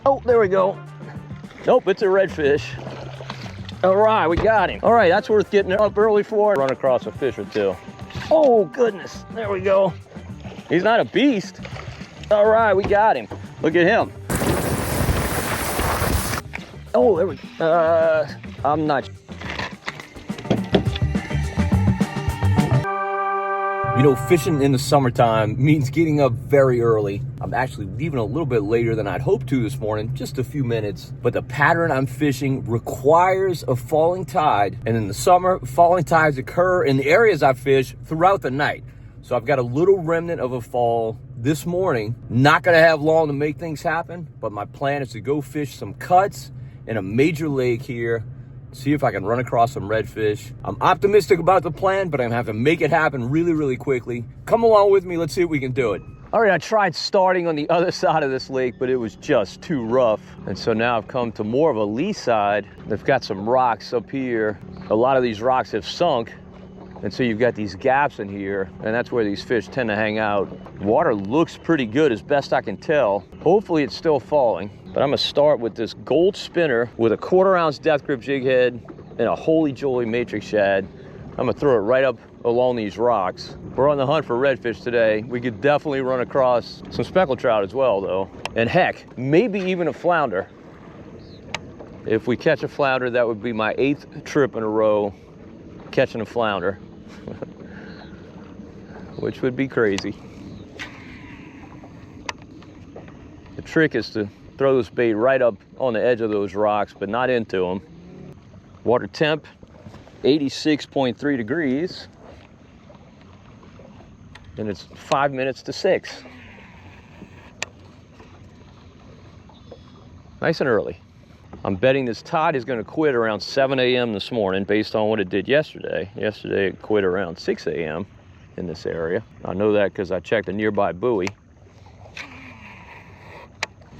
Oh, there we go. Nope, it's a redfish. All right, we got him. All right, that's worth getting up early for. Run across a fish or two. Oh, goodness. There we go. He's not a beast. All right, we got him. Look at him. Oh, there we go. I'm not. You know, fishing in the summertime means getting up very early. I'm actually leaving a little bit later than I'd hoped to this morning, just a few minutes. But the pattern I'm fishing requires a falling tide. And in the summer, falling tides occur in the areas I fish throughout the night. So I've got a little remnant of a fall this morning. Not gonna have long to make things happen, but my plan is to go fish some cuts in a major lake here, see if I can run across some redfish. I'm optimistic about the plan, but I'm gonna have to make it happen really, really quickly. Come along with me, let's see if we can do it. All right, I tried starting on the other side of this lake, but it was just too rough. And so now I've come to more of a lee side. They've got some rocks up here. A lot of these rocks have sunk, and so you've got these gaps in here, and that's where these fish tend to hang out. Water looks pretty good as best I can tell. Hopefully it's still falling. But I'm gonna start with this gold spinner with a 1/4 ounce death grip jig head and a Holy Jolie matrix shad. I'm gonna throw it right up along these rocks. We're on the hunt for redfish today. We could definitely run across some speckled trout as well though. And heck, maybe even a flounder. If we catch a flounder, that would be my 8th trip in a row catching a flounder, which would be crazy. The trick is to throw this bait right up on the edge of those rocks, but not into them. Water temp, 86.3 degrees. And it's 5 minutes to 6. Nice and early. I'm betting this tide is gonna quit around 7 a.m. this morning based on what it did yesterday. Yesterday it quit around 6 a.m. in this area. I know that because I checked a nearby buoy.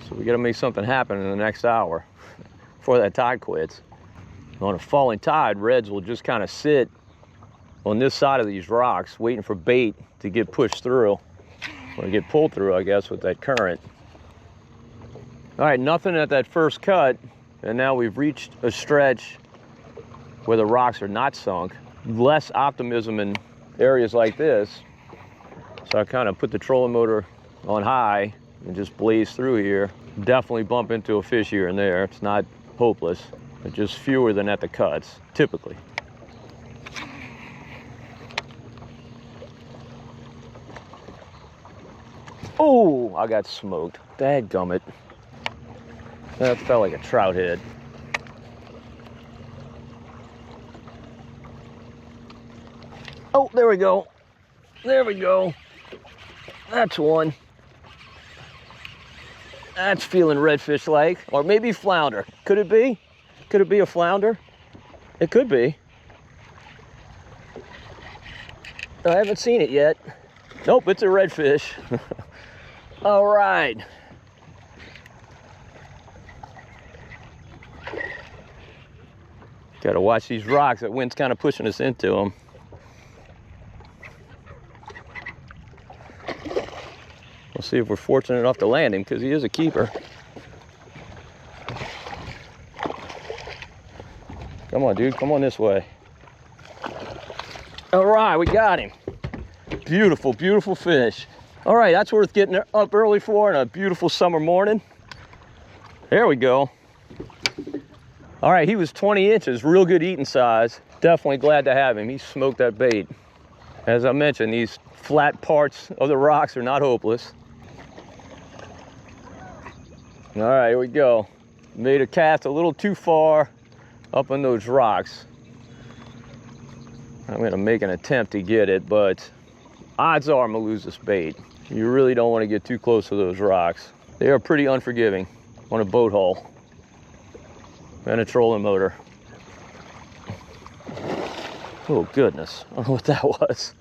So we gotta make something happen in the next hour before that tide quits. On a falling tide, reds will just kind of sit on this side of these rocks waiting for bait to get pushed through, or get pulled through, I guess, with that current. All right, nothing at that first cut, and now we've reached a stretch where the rocks are not sunk. Less optimism in areas like this, so I kind of put the trolling motor on high and just blaze through here. Definitely bump into a fish here and there. It's not hopeless, but just fewer than at the cuts, typically. Oh, I got smoked. Dadgummit. That felt like a trout head. Oh, there we go. There we go. That's one. That's feeling redfish-like, or maybe flounder. Could it be? Could it be a flounder? It could be. I haven't seen it yet. Nope, it's a redfish. All right. Gotta watch these rocks. That wind's kind of pushing us into them. We'll see if we're fortunate enough to land him, because he is a keeper. Come on, dude, come on this way. All right, we got him. Beautiful, beautiful fish. All right, that's worth getting up early for on a beautiful summer morning. There we go. All right, he was 20 inches, real good eating size. Definitely glad to have him. He smoked that bait. As I mentioned, these flat parts of the rocks are not hopeless. All right, here we go. Made a cast a little too far up on those rocks. I'm gonna make an attempt to get it, but odds are I'm gonna lose this bait. You really don't want to get too close to those rocks. They are pretty unforgiving on a boat hull and a trolling motor. Oh goodness, I don't know what that was.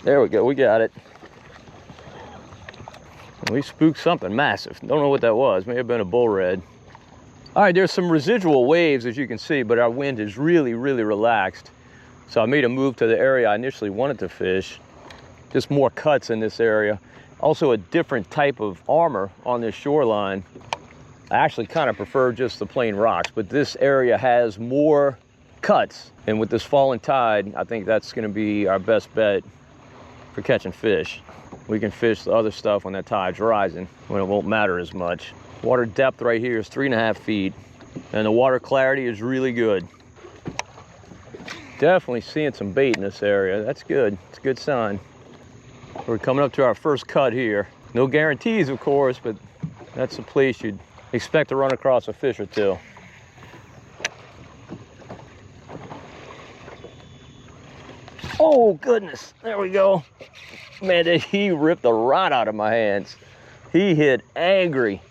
There we go, we got it. We spooked something massive. Don't know what that was. May have been a bull red. All right, there's some residual waves, as you can see, but our wind is really, really relaxed. So I made a move to the area I initially wanted to fish. Just more cuts in this area. Also a different type of armor on this shoreline. I actually kind of prefer just the plain rocks, but this area has more cuts. And with this falling tide, I think that's gonna be our best bet for catching fish. We can fish the other stuff when that tide's rising, when it won't matter as much. Water depth right here is 3.5 feet, and the water clarity is really good. Definitely seeing some bait in this area. That's good. It's a good sign. We're coming up to our first cut here. No guarantees, of course, but that's a place you'd expect to run across a fish or two. Oh, goodness. There we go. Man, he ripped the rod out of my hands. He hit angry.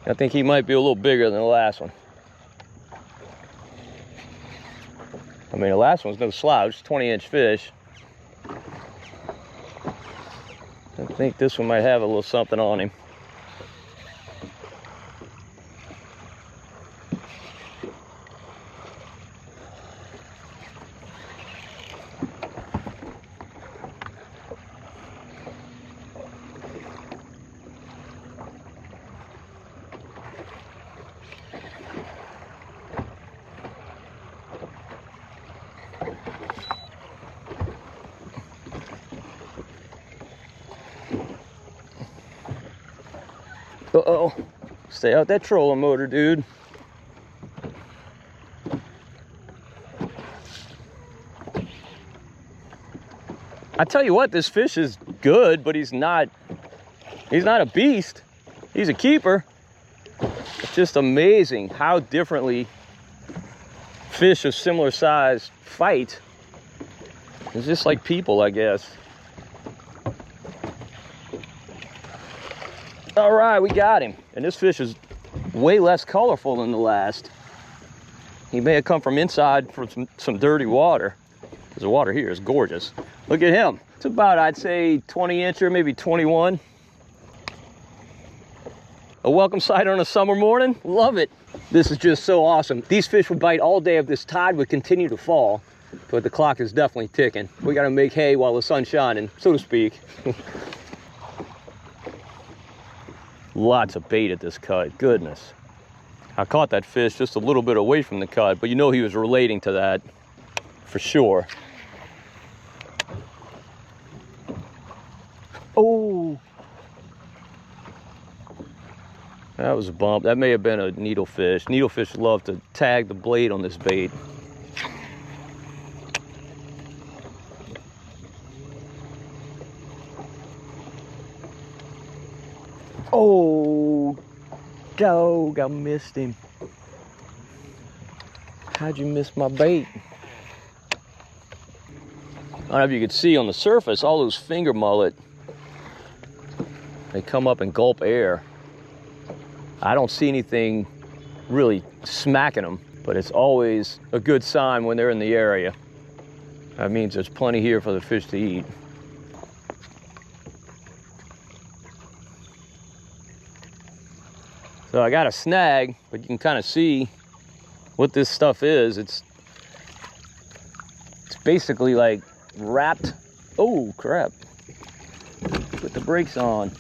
I think he might be a little bigger than the last one. I mean, the last one's no slouch, 20-inch fish. I think this one might have a little something on him. Uh-oh. Stay out that trolling motor, dude. I tell you what, this fish is good, but he's not a beast. He's a keeper. It's just amazing how differently fish of similar size fight. It's just like people, I guess. All right, we got him. And this fish is way less colorful than the last. He may have come from inside from some dirty water, because the water here is gorgeous. Look at him. It's about, I'd say, 20-incher, maybe 21. A welcome sight on a summer morning. Love it. This is just so awesome. These fish would bite all day if this tide would continue to fall, but the clock is definitely ticking. We got to make hay while the sun's shining, so to speak. Lots of bait at this cut, goodness. I caught that fish just a little bit away from the cut, but you know he was relating to that for sure. Oh, that was a bump. That may have been a needlefish. Needlefish love to tag the blade on this bait. Oh, dog, I missed him. How'd you miss my bait? I don't know if you could see on the surface, all those finger mullet, they come up and gulp air. I don't see anything really smacking them, but it's always a good sign when they're in the area. That means there's plenty here for the fish to eat. So I got a snag, but you can kind of see what this stuff is. It's basically like wrapped. Oh, crap. Put the brakes on.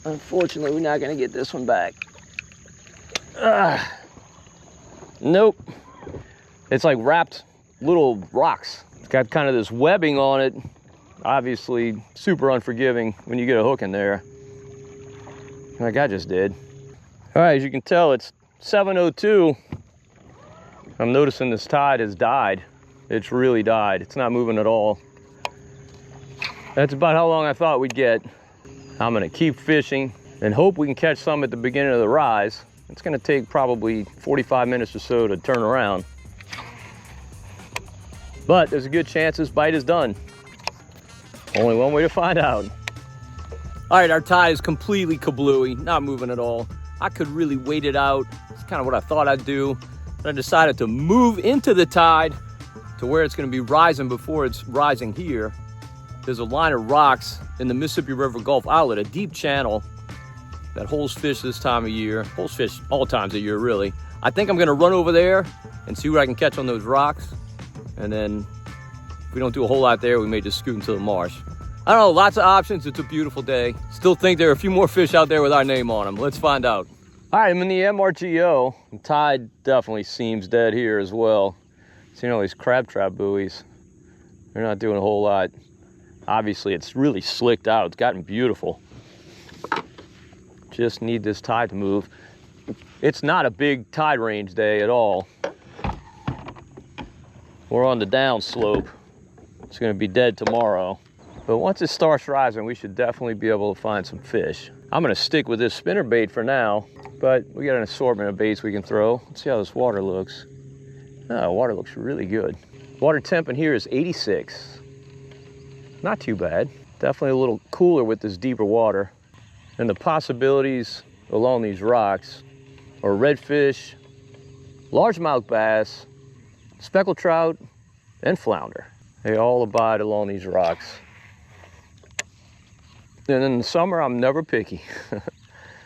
Unfortunately, we're not going to get this one back. Nope. It's like wrapped little rocks. It's got kind of this webbing on it. Obviously super unforgiving when you get a hook in there, like I just did. All right, as you can tell, it's 7:02. I'm noticing this tide has died. It's really died. It's not moving at all. That's about how long I thought we'd get. I'm gonna keep fishing and hope we can catch some at the beginning of the rise. It's gonna take probably 45 minutes or so to turn around, but there's a good chance this bite is done. Only one way to find out. All right, our tide is completely kablooey, not moving at all. I could really wait it out. It's kind of what I thought I'd do. But I decided to move into the tide to where it's gonna be rising before it's rising here. There's a line of rocks in the Mississippi River Gulf outlet, a deep channel. that holds fish this time of year, holds fish all times of year really. I think I'm gonna run over there and see what I can catch on those rocks. And then if we don't do a whole lot there, we may just scoot into the marsh. I don't know, lots of options. It's a beautiful day. Still think there are a few more fish out there with our name on them. Let's find out. All right, I'm in the MRGO. The tide definitely seems dead here as well. Seeing all these crab trap buoys. They're not doing a whole lot. Obviously, it's really slicked out. It's gotten beautiful. Just need this tide to move. It's not a big tide range day at all. We're on the down slope. It's gonna be dead tomorrow. But once it starts rising, we should definitely be able to find some fish. I'm gonna stick with this spinner bait for now, but we got an assortment of baits we can throw. Let's see how this water looks. Oh, water looks really good. Water temp in here is 86. Not too bad. Definitely a little cooler with this deeper water. And the possibilities along these rocks are redfish, largemouth bass, speckled trout, and flounder. They all abide along these rocks. And in the summer, I'm never picky.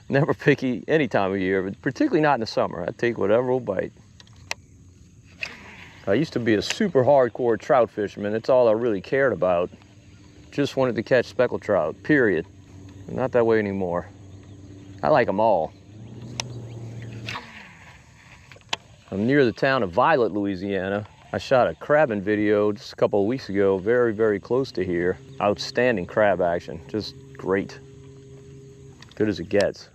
Never picky any time of year, but particularly not in the summer. I take whatever will bite. I used to be a super hardcore trout fisherman. That's all I really cared about. Just wanted to catch speckled trout, period. Not that way anymore. I like them all. I'm near the town of Violet, Louisiana. I shot a crabbing video just a couple of weeks ago, very, very close to here. Outstanding crab action, just great. Good as it gets.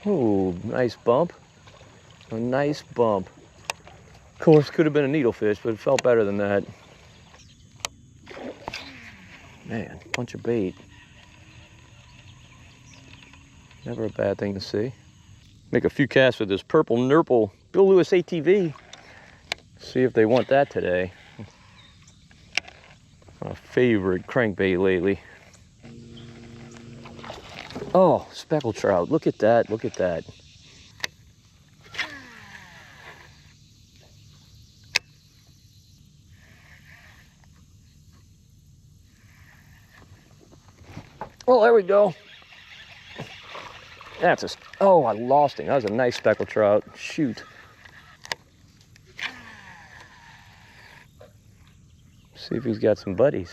Ooh, nice bump. A nice bump. Of course, could have been a needlefish, but it felt better than that. Man, bunch of bait. Never a bad thing to see. Make a few casts with this purple Nurple Bill Lewis ATV. See if they want that today. My favorite crankbait lately. Oh, speckled trout. Look at that, look at that. Oh, there we go. That's a, oh, I lost him. That was a nice speckled trout. Shoot. See if he's got some buddies.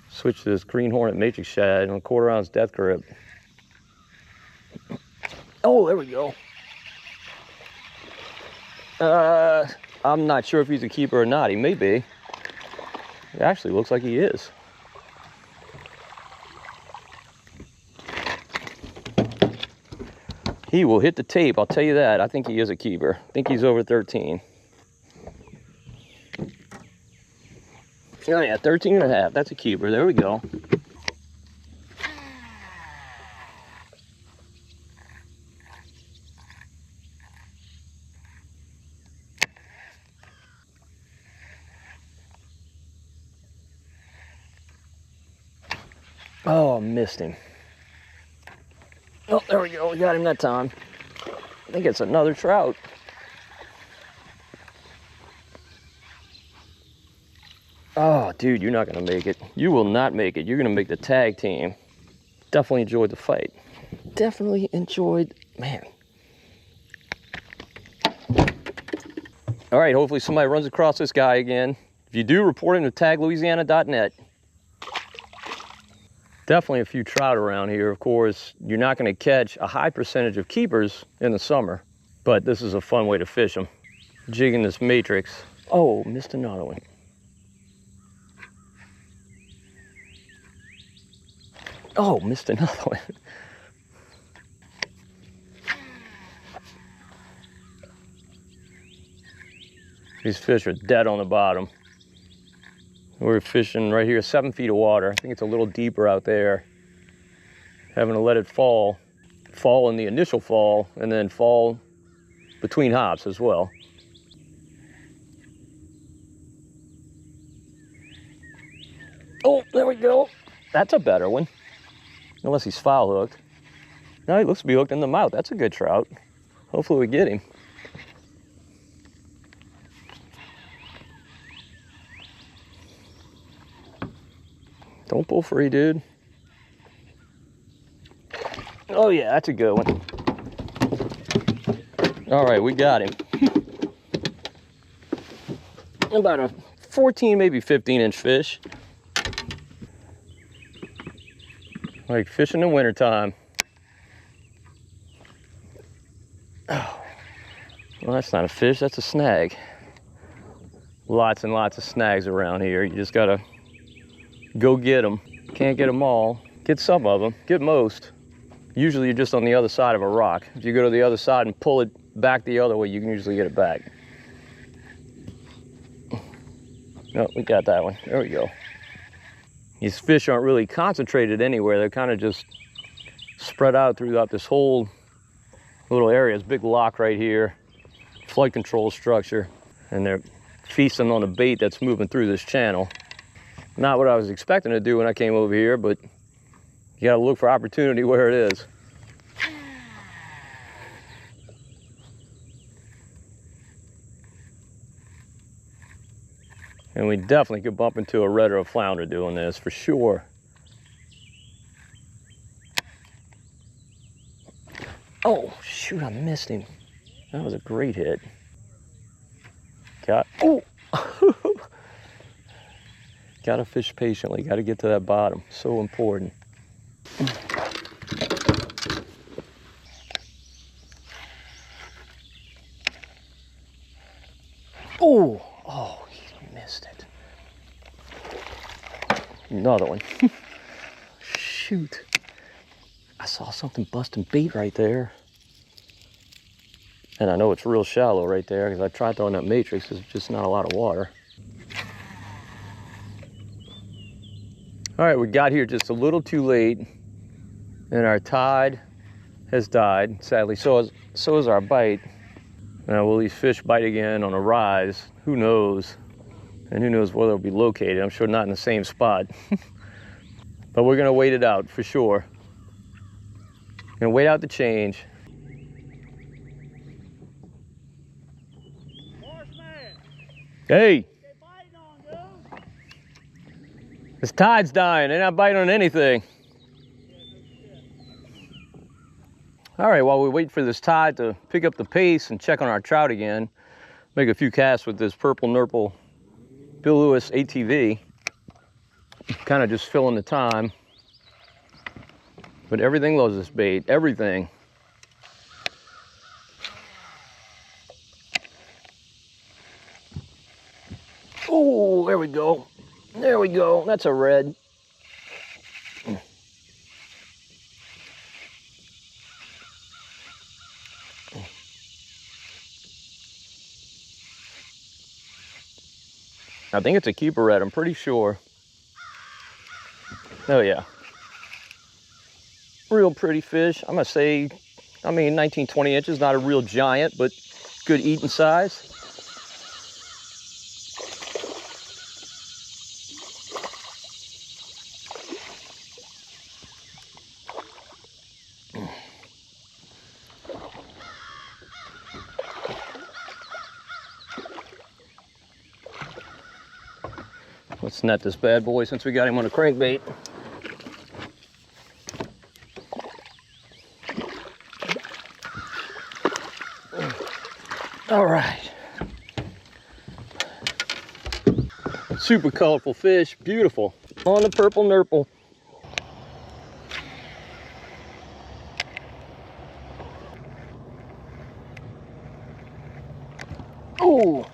Switch to this green hornet matrix shad on a 1/4 ounce death grip. Oh, there we go. I'm not sure if he's a keeper or not. He may be. It actually looks like he is. He will hit the tape, I'll tell you that. I think he is a keeper. I think he's over 13. Oh yeah, 13 and a half. That's a keeper. There we go. Oh, I missed him. Oh, there we go. We got him that time. I think it's another trout. Oh, dude, you're not going to make it. You will not make it. You're going to make the tag team. Definitely enjoyed the fight. Definitely enjoyed, man. All right, hopefully somebody runs across this guy again. If you do, report him to taglouisiana.net. Definitely a few trout around here. Of course, you're not going to catch a high percentage of keepers in the summer, but this is a fun way to fish them. Jigging this matrix. Oh, missed another one. Oh, missed another one. These fish are dead on the bottom. We're fishing right here, 7 feet of water. I think it's a little deeper out there. Having to let it fall in the initial fall, and then fall between hops as well. Oh, there we go. That's a better one. Unless he's foul hooked. No, he looks to be hooked in the mouth. That's a good trout. Hopefully we get him. Don't pull free, dude. Oh yeah, that's a good one. All right, we got him. About a 14, maybe 15-inch fish. Like fish in the wintertime. Oh, well, that's not a fish, that's a snag. Lots and lots of snags around here. You just gotta go get them. Can't get them all. Get some of them, get most. Usually you're just on the other side of a rock. If you go to the other side and pull it back the other way, you can usually get it back. No, we got that one. There we go. These fish aren't really concentrated anywhere. They're kind of just spread out throughout this whole little area. It's a big lock right here, flood control structure, and they're feasting on the bait that's moving through this channel. Not what I was expecting to do when I came over here, but you gotta look for opportunity where it is. And we definitely could bump into a red or a flounder doing this, for sure. Oh, shoot, I missed him. That was a great hit. Oh! Gotta fish patiently, gotta get to that bottom. So important. Oh! Oh, he missed it. Another one. Shoot. I saw something busting bait right there. And I know it's real shallow right there because I tried throwing that matrix. There's just not a lot of water. All right, we got here just a little too late and our tide has died, sadly. So is our bite. Now, will these fish bite again on a rise? Who knows? And who knows where they'll be located. I'm sure not in the same spot. But we're gonna wait it out for sure. Gonna wait out the change. Hey! This tide's dying. They're not biting on anything. All right, while we wait for this tide to pick up the pace and check on our trout again, make a few casts with this Purple Nurple Bill Lewis ATV. Kind of just filling the time. But everything loves this bait, everything. Oh, there we go. There we go. That's a red. I think it's a keeper red, I'm pretty sure. Oh yeah. Real pretty fish. I'm gonna say, 19, 20 inches, not a real giant, but good eating size. Let's net this bad boy since we got him on a crankbait. All right. Super colorful fish, beautiful. On the Purple Nurple. Oh,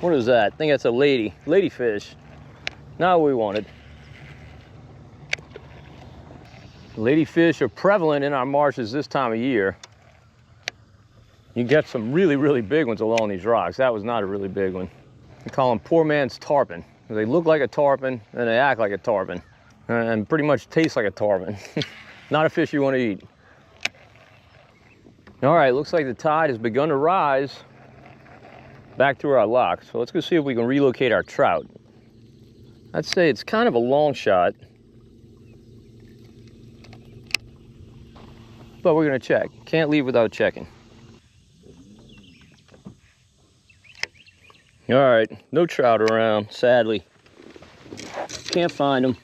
what is that? I think that's a ladyfish. Not what we wanted. Ladyfish are prevalent in our marshes this time of year. You get some really, really big ones along these rocks. That was not a really big one. We call them poor man's tarpon. They look like a tarpon and they act like a tarpon and pretty much taste like a tarpon. Not a fish you want to eat. All right, looks like the tide has begun to rise back through our lock. So let's go see if we can relocate our trout. I'd say it's kind of a long shot, but we're gonna check. Can't leave without checking. All right, no trout around, sadly. Can't find them.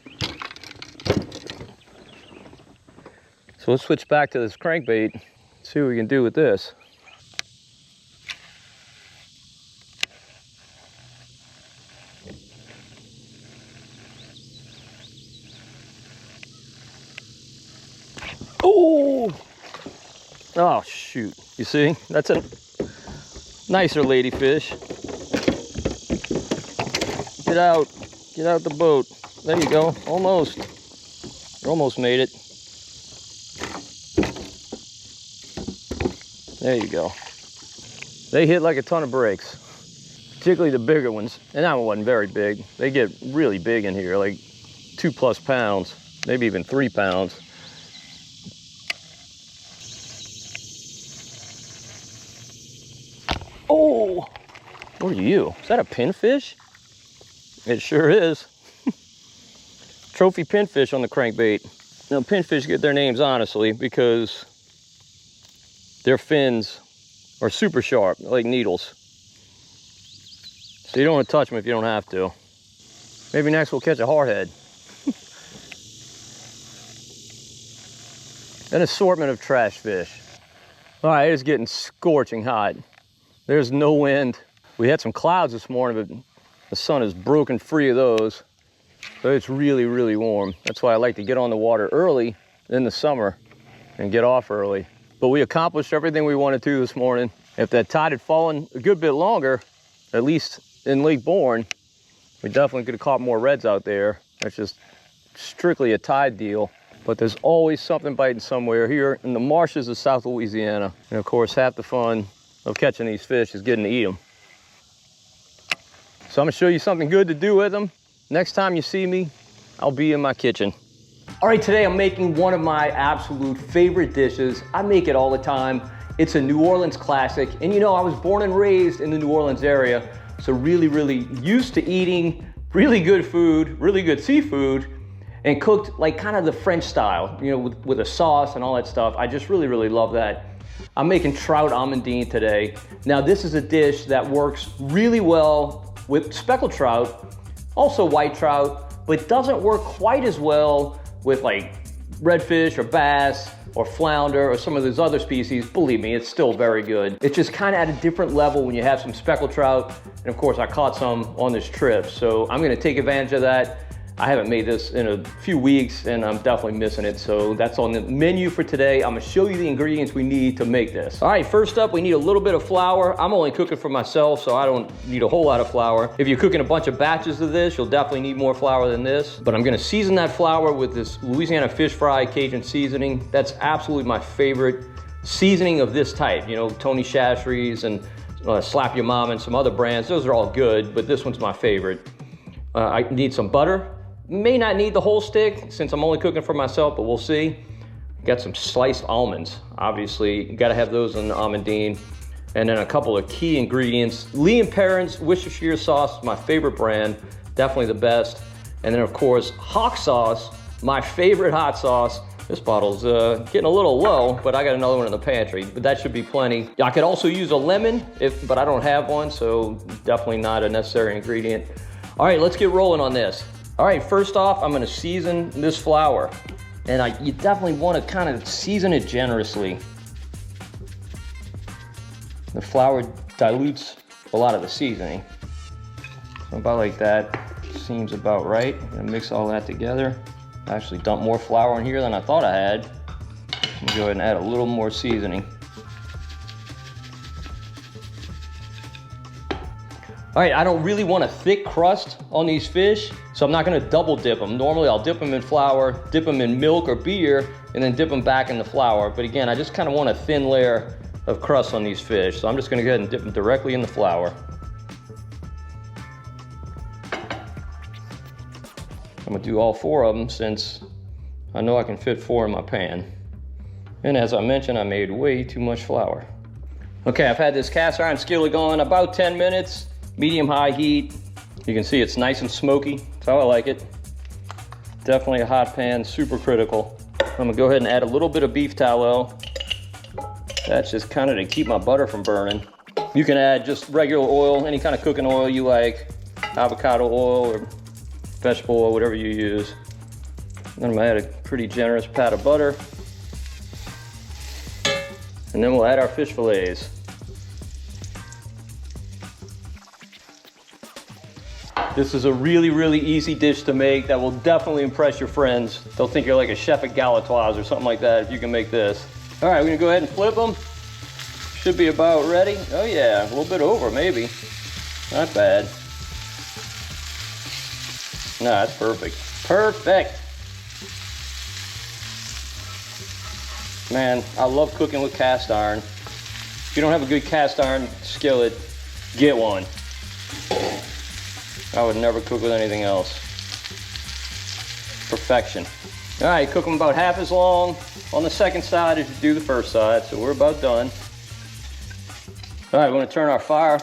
So let's switch back to this crankbait, see what we can do with this. Oh! Oh, shoot. You see? That's a nicer ladyfish. Get out. Get out the boat. There you go. Almost. You almost made it. There you go. They hit like a ton of brakes, particularly the bigger ones. And that one wasn't very big. They get really big in here, like 2+ pounds, maybe even 3 pounds. Oh, what are you? Is that a pinfish? It sure is. Trophy pinfish on the crankbait. Now, pinfish get their names honestly because their fins are super sharp, like needles. So you don't want to touch them if you don't have to. Maybe next we'll catch a hardhead. An assortment of trash fish. All right, it's getting scorching hot. There's no wind. We had some clouds this morning, but the sun has broken free of those. So it's really, really warm. That's why I like to get on the water early in the summer and get off early. But we accomplished everything we wanted to this morning. If that tide had fallen a good bit longer, at least in Lake Borgne, we definitely could have caught more reds out there. That's just strictly a tide deal. But there's always something biting somewhere here in the marshes of South Louisiana. And of course, half the fun of catching these fish is getting to eat them. So I'm gonna show you something good to do with them. Next time you see me, I'll be in my kitchen. All right, today I'm making one of my absolute favorite dishes. I make it all the time. It's a New Orleans classic. And you know, I was born and raised in the New Orleans area, so really, really used to eating really good food, really good seafood, and cooked like kind of the French style, you know, with a sauce and all that stuff. I just really, really love that. I'm making trout amandine today. Now, this is a dish that works really well with speckled trout, also white trout, but doesn't work quite as well with like redfish or bass or flounder or some of those other species. Believe me, it's still very good. It's just kind of at a different level when you have some speckled trout. And of course, I caught some on this trip, so I'm gonna take advantage of that. I haven't made this in a few weeks and I'm definitely missing it. So that's on the menu for today. I'm gonna show you the ingredients we need to make this. All right, first up, we need a little bit of flour. I'm only cooking for myself, so I don't need a whole lot of flour. If you're cooking a bunch of batches of this, you'll definitely need more flour than this. But I'm gonna season that flour with this Louisiana fish fry Cajun seasoning. That's absolutely my favorite seasoning of this type. You know, Tony Chachere's and Slap Your Mom and some other brands. Those are all good, but this one's my favorite. I need some butter. May not need the whole stick since I'm only cooking for myself, but we'll see. Got some sliced almonds. Obviously, you gotta have those in the amandine. And then a couple of key ingredients. Lee & Perrins Worcestershire sauce, my favorite brand, definitely the best. And then of course, Hawk sauce, my favorite hot sauce. This bottle's getting a little low, but I got another one in the pantry, but that should be plenty. I could also use a lemon, but I don't have one, so definitely not a necessary ingredient. All right, let's get rolling on this. All right, first off, I'm gonna season this flour. And you definitely wanna kind of season it generously. The flour dilutes a lot of the seasoning. So about like that, seems about right. I'm gonna mix all that together. I actually dumped more flour in here than I thought I had. I'm gonna go ahead and add a little more seasoning. All right, I don't really want a thick crust on these fish, so I'm not gonna double dip them. Normally I'll dip them in flour, dip them in milk or beer, and then dip them back in the flour. But again, I just kind of want a thin layer of crust on these fish, so I'm just gonna go ahead and dip them directly in the flour. I'm gonna do all 4 of them since I know I can fit 4 in my pan. And as I mentioned, I made way too much flour. Okay, I've had this cast iron skillet going about 10 minutes. Medium-high heat. You can see it's nice and smoky. That's how I like it. Definitely a hot pan, super critical. I'm gonna go ahead and add a little bit of beef tallow. That's just kind of to keep my butter from burning. You can add just regular oil, any kind of cooking oil you like, avocado oil or vegetable oil, whatever you use. Then I'm gonna add a pretty generous pat of butter. And then we'll add our fish fillets. This is a really, really easy dish to make that will definitely impress your friends. They'll think you're like a chef at Galatoire's or something like that if you can make this. All right, we're gonna go ahead and flip them. Should be about ready. Oh yeah, a little bit over maybe. Not bad. No, that's perfect. Perfect. Man, I love cooking with cast iron. If you don't have a good cast iron skillet, get one. I would never cook with anything else. Perfection. All right, cook them about half as long on the second side as you do the first side, so we're about done. All right, we're gonna turn our fire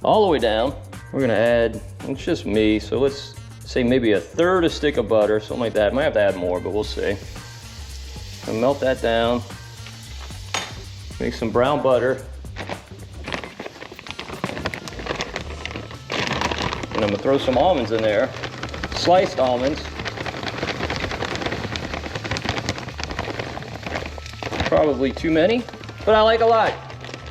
all the way down. We're gonna add, it's just me, so let's say maybe a third a stick of butter, something like that. Might have to add more, but we'll see. And melt that down. Make some brown butter. And I'm gonna throw some almonds in there. Sliced almonds. Probably too many, but I like a lot.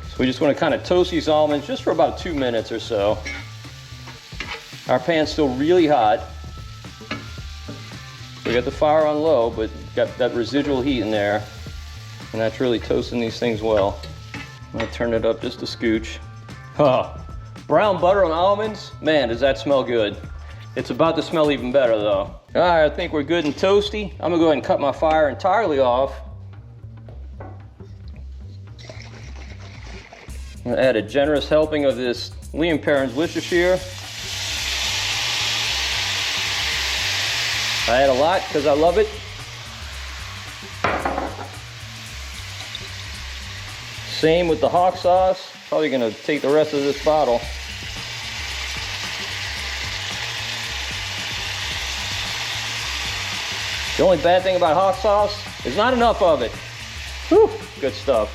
So we just wanna kind of toast these almonds just for about 2 minutes or so. Our pan's still really hot. We got the fire on low, but got that residual heat in there. And that's really toasting these things well. I'm gonna turn it up just a scooch. Huh. Brown butter on almonds, man, does that smell good. It's about to smell even better though. All right, I think we're good and toasty. I'm gonna go ahead and cut my fire entirely off. I'm gonna add a generous helping of this Lea & Perrins Worcestershire. I add a lot because I love it. Same with the hawk sauce. Probably gonna take the rest of this bottle. The only bad thing about hawk sauce is not enough of it. Whew, good stuff.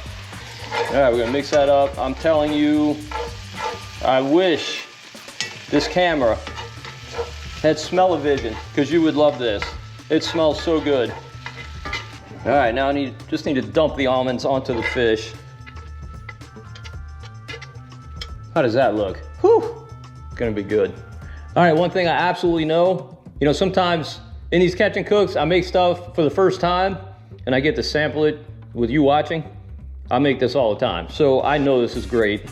All right, we're gonna mix that up. I'm telling you, I wish this camera had smell-o-vision, because you would love this. It smells so good. All right, now I just need to dump the almonds onto the fish. How does that look? Whew, it's gonna be good. All right, one thing I absolutely know, sometimes in these Catch and Cooks, I make stuff for the first time and I get to sample it with you watching. I make this all the time, so I know this is great.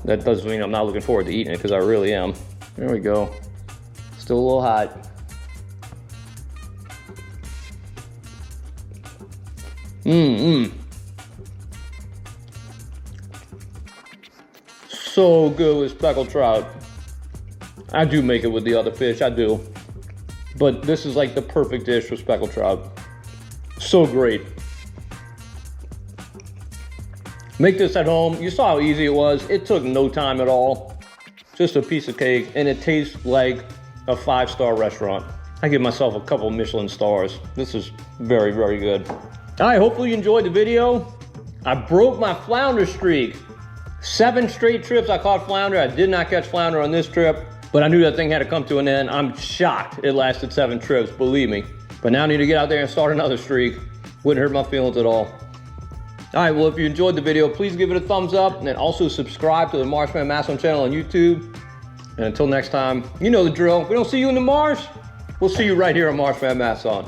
That doesn't mean I'm not looking forward to eating it, because I really am. There we go. Still a little hot. So good with speckled trout. I do make it with the other fish, I do. But this is like the perfect dish for speckled trout. So great. Make this at home. You saw how easy it was. It took no time at all. Just a piece of cake, and it tastes like a 5-star restaurant. I give myself a couple Michelin stars. This is very, very good. All right, hopefully you enjoyed the video. I broke my flounder streak. 7 straight trips I caught flounder. I did not catch flounder on this trip, but I knew that thing had to come to an end. I'm shocked it lasted 7 trips, believe me. But now I need to get out there and start another streak. Wouldn't hurt my feelings at all. All right, well, if you enjoyed the video, please give it a thumbs up, and then also subscribe to the Marshman Masson channel on YouTube. And until next time, you know the drill. If we don't see you in the marsh, we'll see you right here on Marshman Masson.